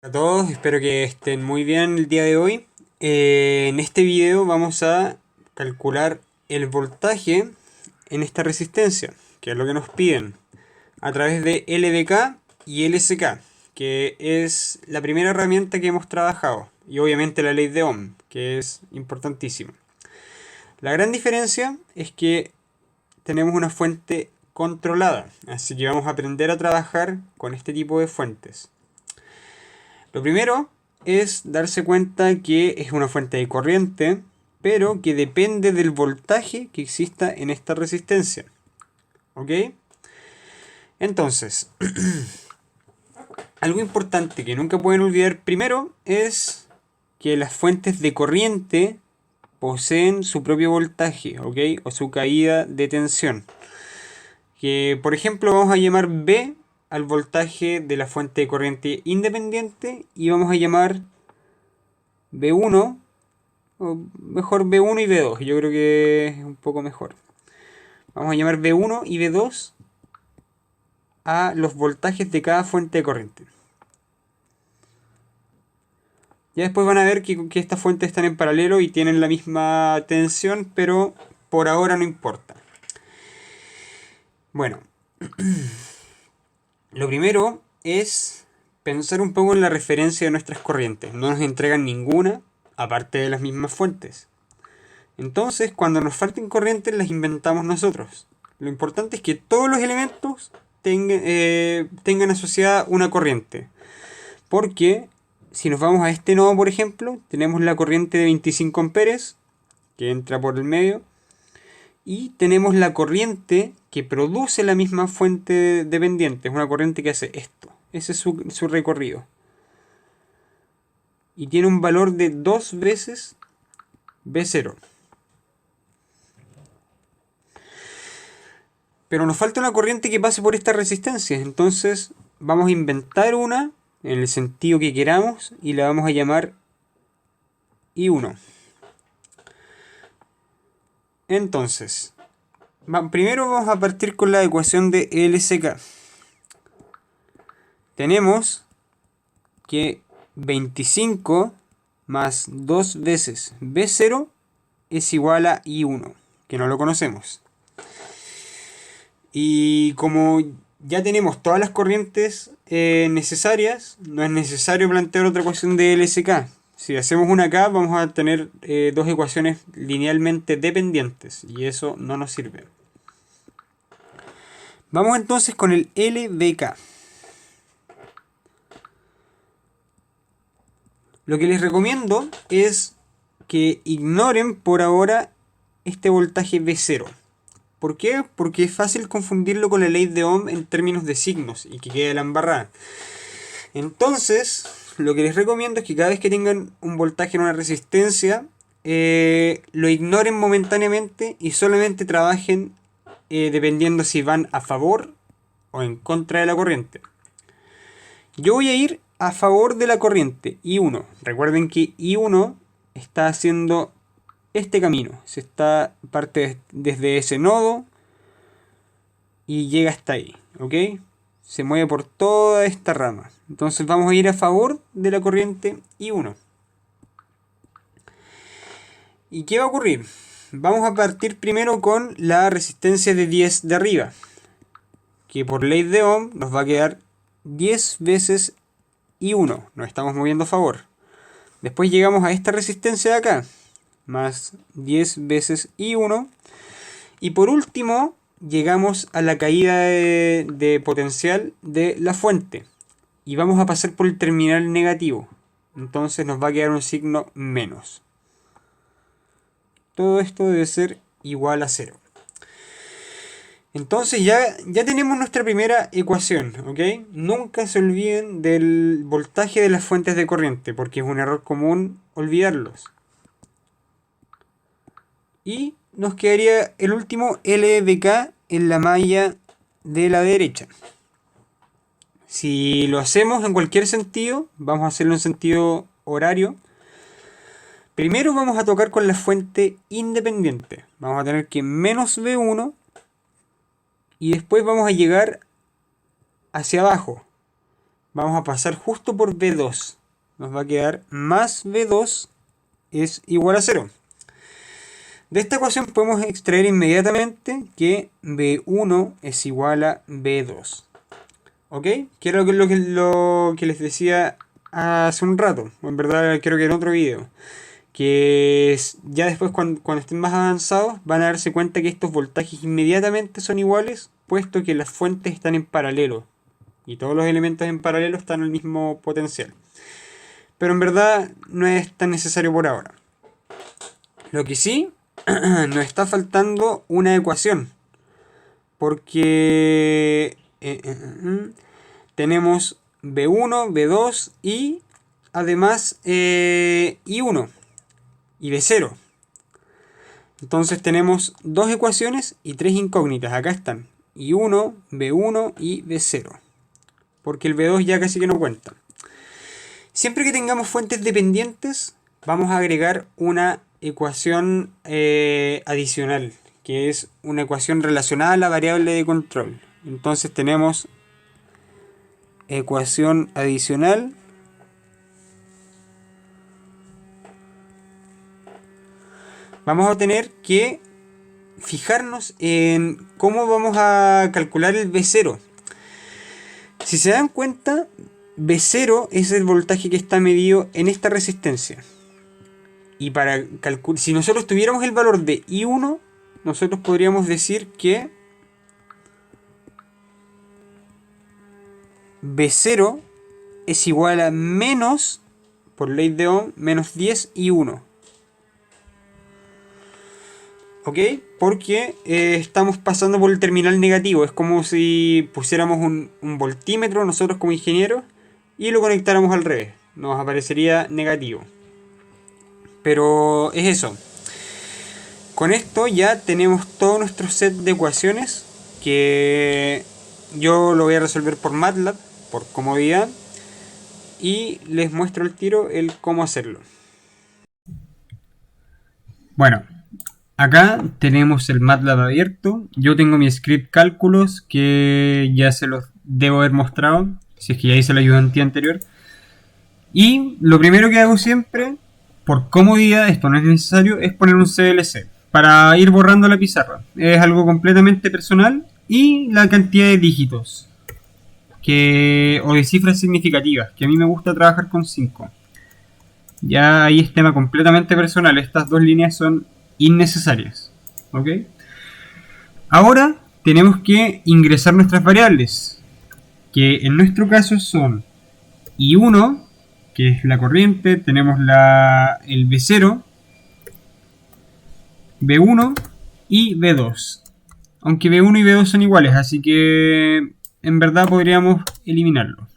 A todos, espero que estén muy bien el día de hoy. En este video vamos a calcular el voltaje en esta resistencia, que es lo que nos piden, a través de LDK y LSK, que es la primera herramienta que hemos trabajado, y obviamente la ley de Ohm, que es importantísima. La gran diferencia es que tenemos una fuente controlada, así que vamos a aprender a trabajar con este tipo de fuentes. Lo primero es darse cuenta que es una fuente de corriente, pero que depende del voltaje que exista en esta resistencia. ¿Ok? Entonces, algo importante que nunca pueden olvidar primero es que las fuentes de corriente poseen su propio voltaje, ¿ok? O su caída de tensión. Que por ejemplo vamos a llamar B al voltaje de la fuente de corriente independiente y vamos a llamar B1, o mejor B1 y B2, yo creo que es un poco mejor. Vamos a llamar B1 y B2 a los voltajes de cada fuente de corriente. Ya después van a ver que estas fuentes están en paralelo y tienen la misma tensión, pero por ahora no importa. Bueno, lo primero es pensar un poco en la referencia de nuestras corrientes. No nos entregan ninguna, aparte de las mismas fuentes. Entonces, cuando nos falten corrientes, las inventamos nosotros. Lo importante es que todos los elementos tengan asociada una corriente. Porque si nos vamos a este nodo, por ejemplo, tenemos la corriente de 25 amperes que entra por el medio. Y tenemos la corriente que produce la misma fuente dependiente. Es una corriente que hace esto. Ese es su recorrido. Y tiene un valor de 2 veces B0. Pero nos falta una corriente que pase por esta resistencia. Entonces vamos a inventar una en el sentido que queramos y la vamos a llamar I1. Entonces, primero vamos a partir con la ecuación de LSK. Tenemos que 25 más 2 veces B0 es igual a I1, que no lo conocemos. Y como ya tenemos todas las corrientes necesarias, no es necesario plantear otra ecuación de LSK. Si hacemos una acá, vamos a tener dos ecuaciones linealmente dependientes, y eso no nos sirve. Vamos entonces con el LDK. Lo que les recomiendo es que ignoren por ahora este voltaje V0. ¿Por qué? Porque es fácil confundirlo con la ley de Ohm en términos de signos y que quede la embarrada. Entonces, lo que les recomiendo es que cada vez que tengan un voltaje en una resistencia, lo ignoren momentáneamente y solamente trabajen dependiendo si van a favor o en contra de la corriente. Yo voy a ir a favor de la corriente, I1. Recuerden que I1 está haciendo este camino. Parte desde ese nodo y llega hasta ahí, ¿ok? Se mueve por toda esta rama. Entonces vamos a ir a favor de la corriente I1. ¿Y qué va a ocurrir? Vamos a partir primero con la resistencia de 10 de arriba, que por ley de Ohm nos va a quedar 10 veces I1. Nos estamos moviendo a favor. Después llegamos a esta resistencia de acá, más 10 veces I1. Y por último, llegamos a la caída de potencial de la fuente. Y vamos a pasar por el terminal negativo. Entonces nos va a quedar un signo menos. Todo esto debe ser igual a 0. Entonces ya tenemos nuestra primera ecuación, ¿ok? Nunca se olviden del voltaje de las fuentes de corriente, porque es un error común olvidarlos. Y nos quedaría el último LDK en la malla de la derecha. Si lo hacemos en cualquier sentido, vamos a hacerlo en sentido horario. Primero vamos a tocar con la fuente independiente. Vamos a tener que menos B1 y después vamos a llegar hacia abajo. vamos a pasar justo por B2. Nos va a quedar más B2 es igual a 0. De esta ecuación podemos extraer inmediatamente que B1 es igual a B2. ¿Ok? Que era lo que les decía hace un rato. O en verdad creo que en otro video. Que ya después cuando estén más avanzados van a darse cuenta que estos voltajes inmediatamente son iguales, puesto que las fuentes están en paralelo. Y todos los elementos en paralelo están al mismo potencial. Pero en verdad no es tan necesario por ahora. Lo que sí, nos está faltando una ecuación. Porque tenemos B1, B2 y además I1 y B0. Entonces tenemos dos ecuaciones y tres incógnitas. Acá están I1, B1 y B0. Porque el B2 ya casi que no cuenta. Siempre que tengamos fuentes dependientes, vamos a agregar una ecuación adicional, que es una ecuación relacionada a la variable de control. Entonces tenemos ecuación adicional vamos a tener que fijarnos en cómo vamos a calcular el B0. Si se dan cuenta, B0 es el voltaje que está medido en esta resistencia. Y para calcular, si nosotros tuviéramos el valor de I1, nosotros podríamos decir que B0 es igual a menos, por ley de Ohm, menos 10 I1. ¿Ok? Porque estamos pasando por el terminal negativo. Es como si pusiéramos un voltímetro nosotros como ingenieros y lo conectáramos al revés. Nos aparecería negativo. Pero es eso. Con esto ya tenemos todo nuestro set de ecuaciones que yo lo voy a resolver por MATLAB, por comodidad. Y les muestro al tiro el cómo hacerlo. Bueno, acá tenemos el MATLAB abierto. Yo tengo mi script cálculos que ya se los debo haber mostrado, si es que ya hice la ayudantía anterior. Y lo primero que hago siempre, por comodidad, esto no es necesario, es poner un CLC para ir borrando la pizarra. Es algo completamente personal. Y la cantidad de dígitos o de cifras significativas, que a mí me gusta trabajar con 5. Ya ahí es tema completamente personal. Estas dos líneas son innecesarias. ¿Ok? Ahora tenemos que ingresar nuestras variables, que en nuestro caso son I1, que es la corriente, tenemos el B0, B1 y B2. Aunque B1 y B2 son iguales, así que en verdad podríamos eliminarlo.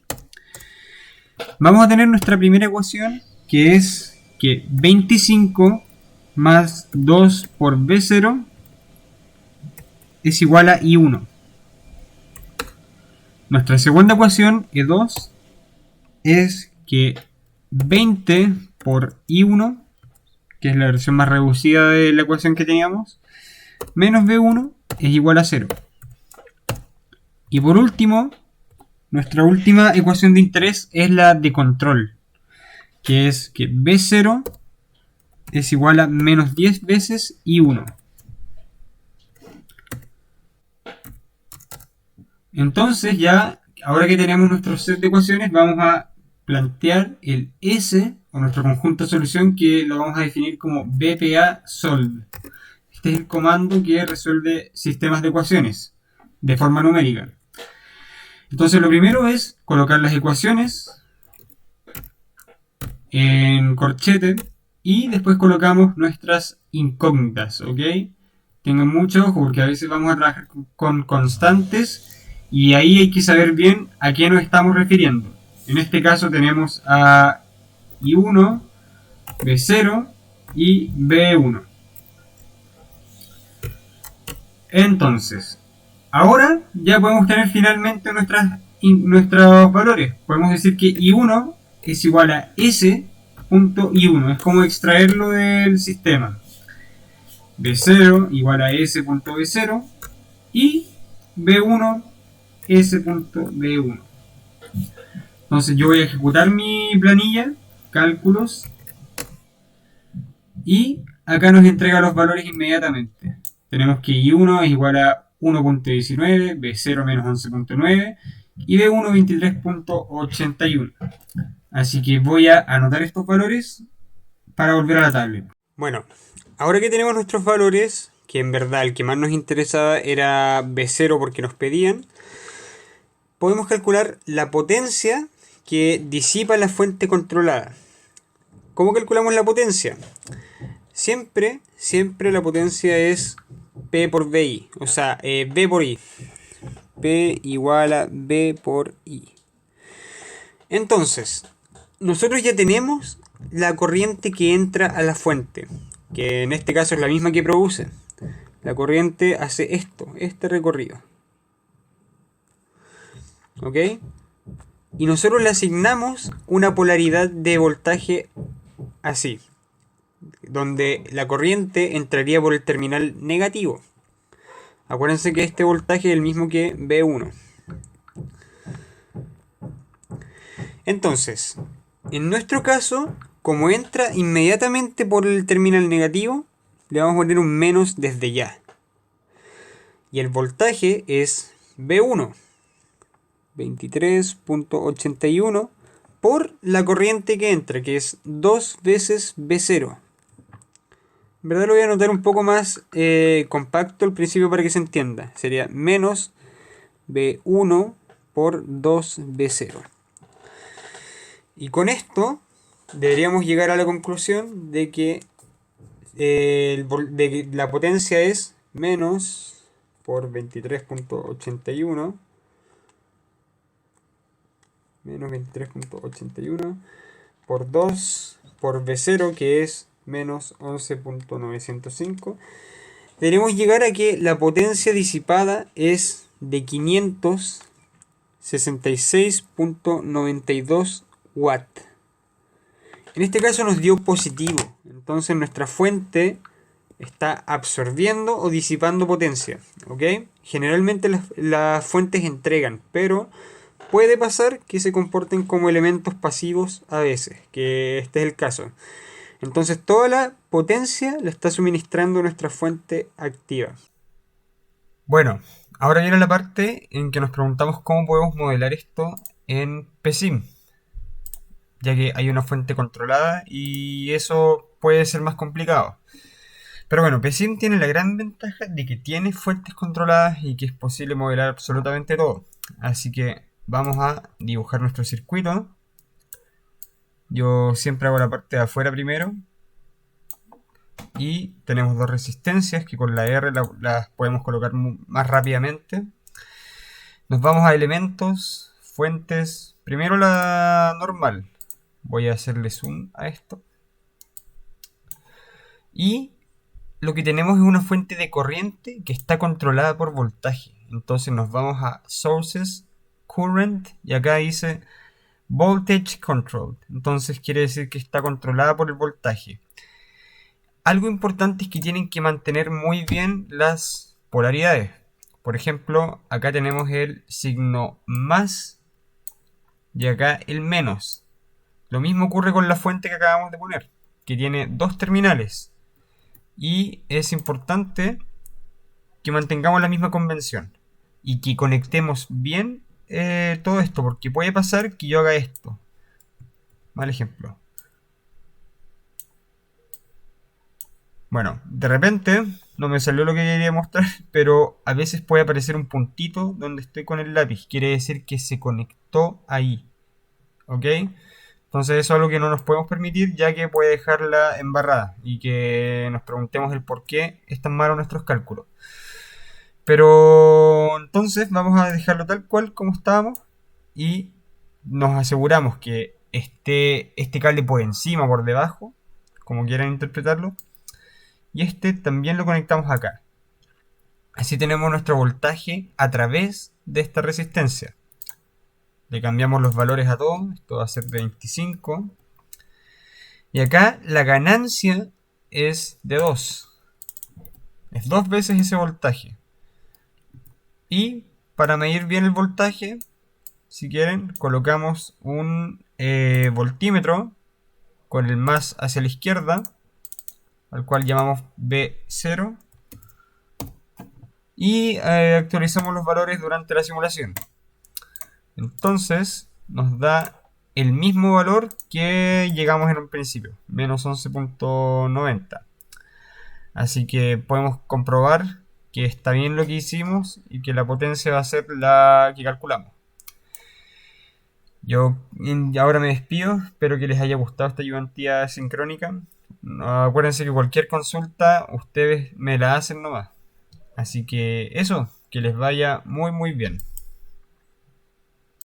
Vamos a tener nuestra primera ecuación, que es que 25 más 2 por B0 es igual a I1. Nuestra segunda ecuación, E2, es que 20 por I1, que es la versión más reducida de la ecuación que teníamos, menos B1 es igual a 0. Y por último, nuestra última ecuación de interés es la de control, que es que B0 es igual a menos 10 veces I1. Entonces ya, ahora que tenemos nuestro set de ecuaciones, vamos a plantear el S, o nuestro conjunto de solución, que lo vamos a definir como BPA-solve. Este es el comando que resuelve sistemas de ecuaciones de forma numérica. Entonces lo primero es colocar las ecuaciones en corchete y después colocamos nuestras incógnitas, ¿ok? Tengan mucho ojo porque a veces vamos a trabajar con constantes y ahí hay que saber bien a qué nos estamos refiriendo. En este caso tenemos a I1, B0 y B1. Entonces, ahora ya podemos tener finalmente nuestros valores. Podemos decir que I1 es igual a S.I1. Es como extraerlo del sistema. B0 igual a S.B0 y B1 S.B1. Entonces yo voy a ejecutar mi planilla, cálculos, y acá nos entrega los valores inmediatamente. Tenemos que I1 es igual a 1.19, B0 menos 11.9 y B1 23.81. Así que voy a anotar estos valores para volver a la tablet. Bueno, ahora que tenemos nuestros valores, que en verdad el que más nos interesaba era B0 porque nos pedían, podemos calcular la potencia que disipa la fuente controlada. ¿Cómo calculamos la potencia? Siempre la potencia es P por VI, o sea, B por I. P igual a B por I. Entonces, nosotros ya tenemos la corriente que entra a la fuente, que en este caso es la misma que produce. La corriente hace este recorrido. ¿Ok? Y nosotros le asignamos una polaridad de voltaje así, donde la corriente entraría por el terminal negativo. Acuérdense que este voltaje es el mismo que V1. Entonces, en nuestro caso, como entra inmediatamente por el terminal negativo, le vamos a poner un menos desde ya. Y el voltaje es V1, 23.81, por la corriente que entra, que es 2 veces V0. En verdad lo voy a anotar un poco más compacto al principio para que se entienda. Sería menos V1 por 2V0. Y con esto deberíamos llegar a la conclusión de que, la potencia es menos por 23.81 menos 23.81 por 2 por V0, que es menos 11.905. Deberemos llegar a que la potencia disipada es de 566.92 watt. En este caso nos dio positivo, entonces nuestra fuente está absorbiendo o disipando potencia, ¿ok? Generalmente las fuentes entregan, pero puede pasar que se comporten como elementos pasivos a veces, que este es el caso. Entonces toda la potencia la está suministrando nuestra fuente activa. Bueno, ahora viene la parte en que nos preguntamos cómo podemos modelar esto en PSIM, ya que hay una fuente controlada y eso puede ser más complicado. Pero bueno, PSIM tiene la gran ventaja de que tiene fuentes controladas y que es posible modelar absolutamente todo. Así que vamos a dibujar nuestro circuito. Yo siempre hago la parte de afuera primero. Y tenemos dos resistencias que con la R las podemos colocar más rápidamente. Nos vamos a elementos, fuentes. Primero la normal. Voy a hacerle zoom a esto. Y lo que tenemos es una fuente de corriente que está controlada por voltaje. Entonces nos vamos a Sources, Current, y acá dice Voltage Control. Entonces quiere decir que está controlada por el voltaje. Algo importante es que tienen que mantener muy bien las polaridades. Por ejemplo, acá tenemos el signo más y acá el menos. Lo mismo ocurre con la fuente que acabamos de poner, que tiene dos terminales. Y es importante que mantengamos la misma convención y que conectemos bien todo esto, porque puede pasar que yo haga esto. Mal ejemplo. Bueno, de repente no me salió lo que quería mostrar, pero a veces puede aparecer un puntito donde estoy con el lápiz. Quiere decir que se conectó ahí. ¿Ok? Entonces eso es algo que no nos podemos permitir, ya que puede dejarla embarrada y que nos preguntemos el por qué están malos nuestros cálculos. Pero entonces vamos a dejarlo tal cual como estábamos y nos aseguramos que esté este cable por encima o por debajo, como quieran interpretarlo. Y este también lo conectamos acá. Así tenemos nuestro voltaje a través de esta resistencia. Le cambiamos los valores a todo. Esto va a ser de 25. Y acá la ganancia es de 2. Es 2 veces ese voltaje. Y para medir bien el voltaje, si quieren, colocamos un voltímetro con el más hacia la izquierda, al cual llamamos B0, y actualizamos los valores durante la simulación. Entonces nos da el mismo valor que llegamos en un principio, menos 11.90. Así que podemos comprobar que está bien lo que hicimos y que la potencia va a ser la que calculamos. Yo ahora me despido, espero que les haya gustado esta ayudantía sincrónica. Acuérdense que cualquier consulta ustedes me la hacen nomás. Así que eso, que les vaya muy muy bien.